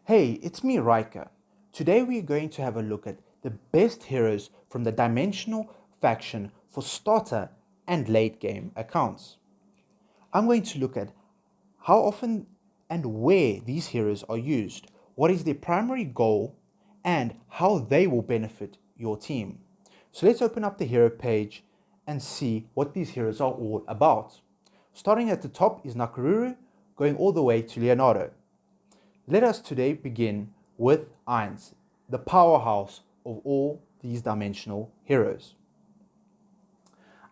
Hey, it's me, Riker. Today we are going to have a look at the best heroes from the Dimensional faction for starter and late game accounts. I'm going to look at how often and where these heroes are used, what is their primary goal, and how they will benefit your team. So let's open up the hero page and see what these heroes are all about. Starting at the top is Nakaruru, going all the way to Leonardo. Let us today begin with Ainz, the powerhouse of all these dimensional heroes.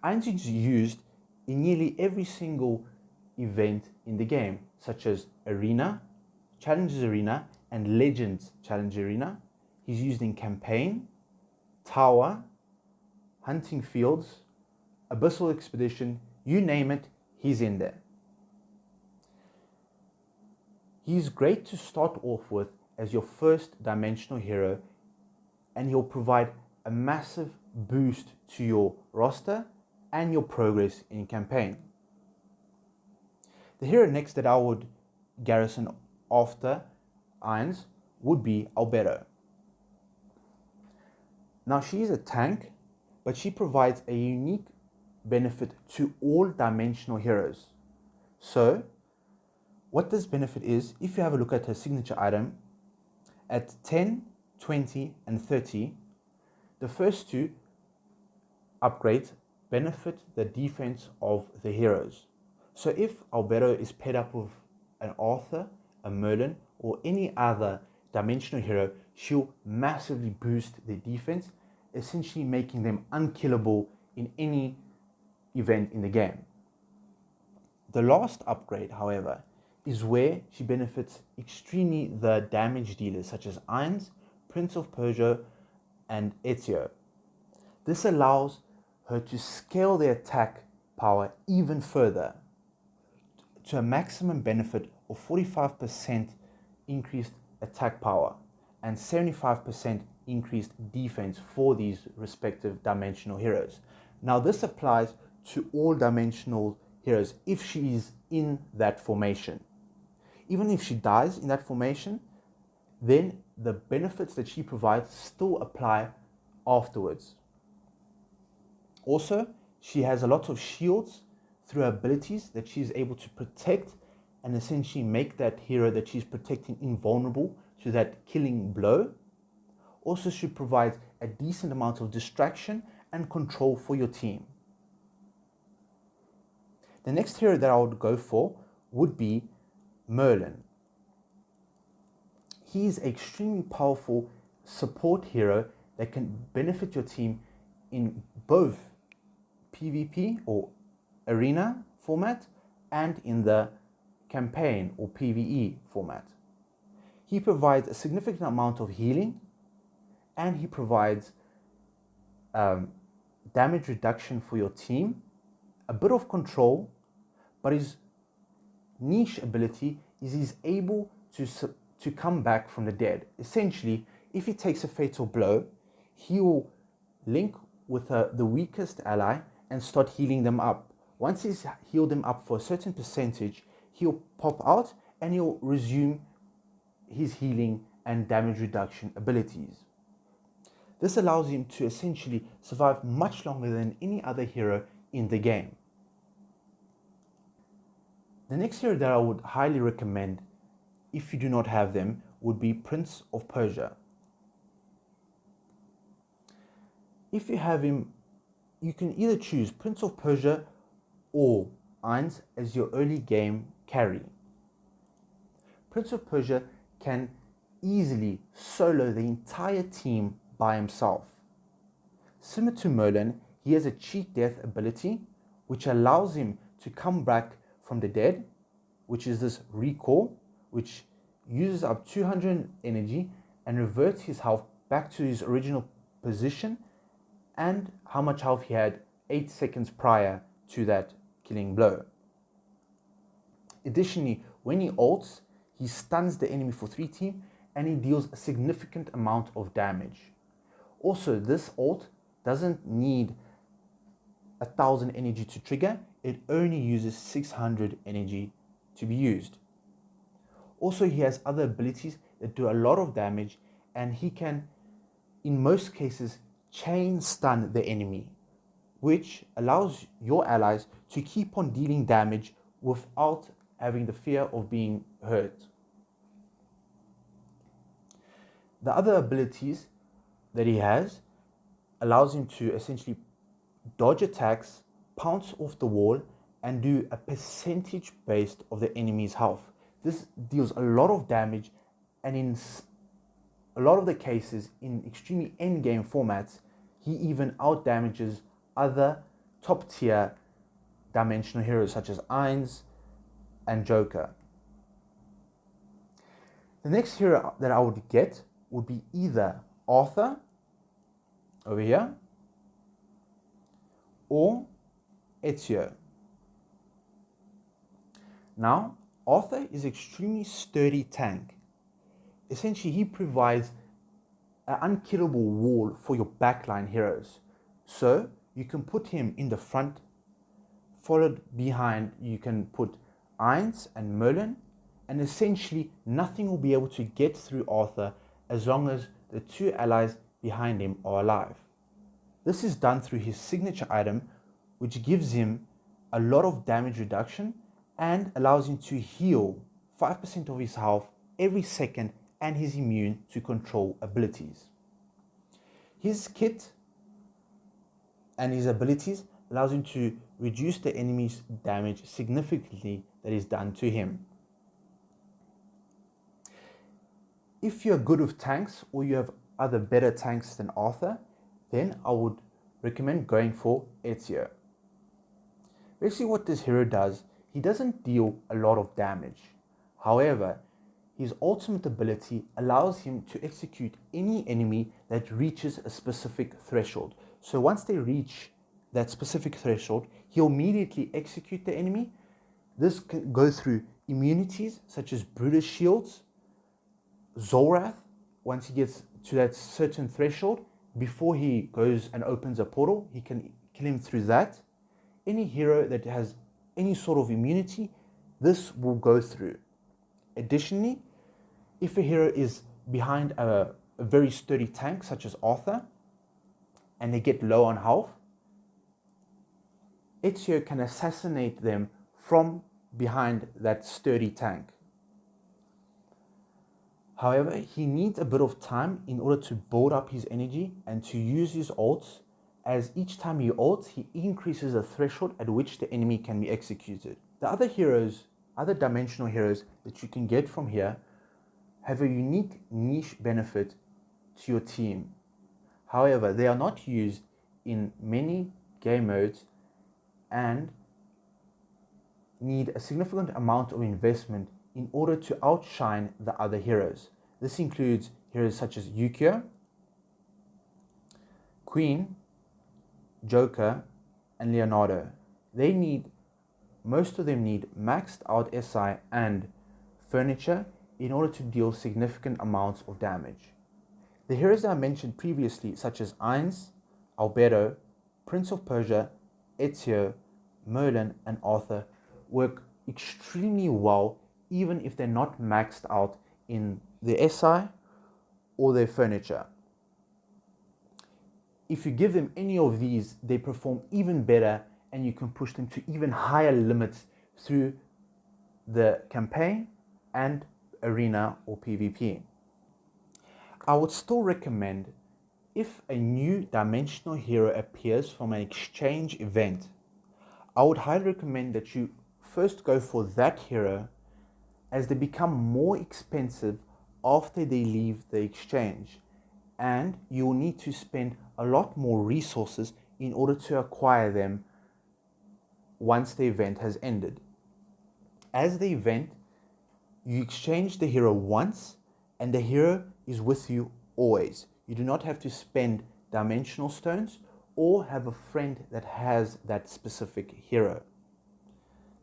Ainz is used in nearly every single event in the game, such as Arena, Challengers Arena, and Legends Challenge Arena. He's used in Campaign, Tower, Hunting Fields, Abyssal Expedition, you name it, he's in there. He's great to start off with as your first dimensional hero, and he'll provide a massive boost to your roster and your progress in campaign. The hero next that I would garrison after Ainz would be Albedo. Now she is a tank, but she provides a unique benefit to all dimensional heroes. So what this benefit is, if you have a look at her signature item, at 10, 20, and 30, the first two upgrades benefit the defense of the heroes. So if Albedo is paired up with an Arthur, a Merlin, or any other dimensional hero, she'll massively boost their defense, essentially making them unkillable in any event in the game. The last upgrade, however, is where she benefits extremely the damage dealers such as Ainz, Prince of Persia, and Ezio. This allows her to scale the attack power even further to a maximum benefit of 45% increased attack power and 75% increased defense for these respective dimensional heroes. Now this applies to all dimensional heroes if she is in that formation. Even if she dies in that formation, then the benefits that she provides still apply afterwards. Also, she has a lot of shields through her abilities that she is able to protect and essentially make that hero that she's protecting invulnerable to that killing blow. Also, she provides a decent amount of distraction and control for your team. The next hero that I would go for would be Merlin. He is an extremely powerful support hero that can benefit your team in both PvP or Arena format and in the campaign or PvE format. He provides a significant amount of healing, and he provides damage reduction for your team, a bit of control, but his niche ability is he's able to come back from the dead. Essentially, if he takes a fatal blow, he will link with the weakest ally and start healing them up. Once he's healed them up for a certain percentage, he'll pop out and he'll resume his healing and damage reduction abilities. This allows him to essentially survive much longer than any other hero in the game. The next hero that I would highly recommend, if you do not have them, would be Prince of Persia. If you have him, you can either choose Prince of Persia or Ainz as your early game carry. Prince of Persia can easily solo the entire team by himself. Similar to Merlin, he has a cheat death ability which allows him to come back from the dead, which is this recall, which uses up 200 energy and reverts his health back to his original position and how much health he had 8 seconds prior to that killing blow. Additionally, when he ults, he stuns the enemy for 3 team and he deals a significant amount of damage. Also, this ult doesn't need 1000 energy to trigger, it only uses 600 energy to be used. Also, he has other abilities that do a lot of damage, and he can, in most cases, chain stun the enemy, which allows your allies to keep on dealing damage without having the fear of being hurt. The other abilities that he has allows him to essentially dodge attacks, pounce off the wall, and do a percentage based of the enemy's health. This deals a lot of damage, and in a lot of the cases, in extremely endgame formats, he even out damages other top tier dimensional heroes such as Ainz and Joker. The next hero that I would get would be either Arthur over here or Ezio. Now, Arthur is extremely sturdy tank. Essentially, he provides an unkillable wall for your backline heroes. So you can put him in the front, followed behind you can put Ainz and Merlin, and essentially nothing will be able to get through Arthur as long as the two allies behind him are alive. This is done through his signature item, which gives him a lot of damage reduction and allows him to heal 5% of his health every second, and he's immune to control abilities. His kit and his abilities allows him to reduce the enemy's damage significantly that is done to him. If you're good with tanks or you have other better tanks than Arthur, then I would recommend going for Ezio. Basically what this hero does, he doesn't deal a lot of damage. However, his ultimate ability allows him to execute any enemy that reaches a specific threshold. So once they reach that specific threshold, he'll immediately execute the enemy. This can go through immunities such as Brutus Shields, Zolrath, once he gets to that certain threshold, before he goes and opens a portal, he can kill him through that. Any hero that has any sort of immunity, this will go through. Additionally, if a hero is behind a very sturdy tank such as Arthur and they get low on health, Ezio can assassinate them from behind that sturdy tank. However, he needs a bit of time in order to build up his energy and to use his ults, as each time he ults, he increases the threshold at which the enemy can be executed. The other heroes, other dimensional heroes that you can get from here have a unique niche benefit to your team. However, they are not used in many game modes and need a significant amount of investment in order to outshine the other heroes. This includes heroes such as Yukio, Queen, Joker, and Leonardo. Most of them need maxed out SI and furniture in order to deal significant amounts of damage. The heroes that I mentioned previously, such as Ainz, Albedo, Prince of Persia, Ezio, Merlin, and Arthur, work extremely well even if they're not maxed out in their SI or their furniture. If you give them any of these, they perform even better, and you can push them to even higher limits through the campaign and arena or PvP. I would still recommend, if a new dimensional hero appears from an exchange event, I would highly recommend that you first go for that hero, as they become more expensive after they leave the exchange, and you will need to spend a lot more resources in order to acquire them once the event has ended. As the event, you exchange the hero once, and the hero is with you always. You do not have to spend dimensional stones or have a friend that has that specific hero.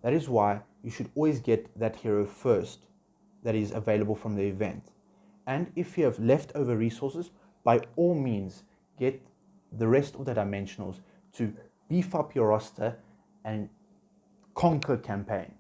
That is why you should always get that hero first that is available from the event. And if you have leftover resources, by all means get the rest of the dimensionals to beef up your roster and conquer campaign.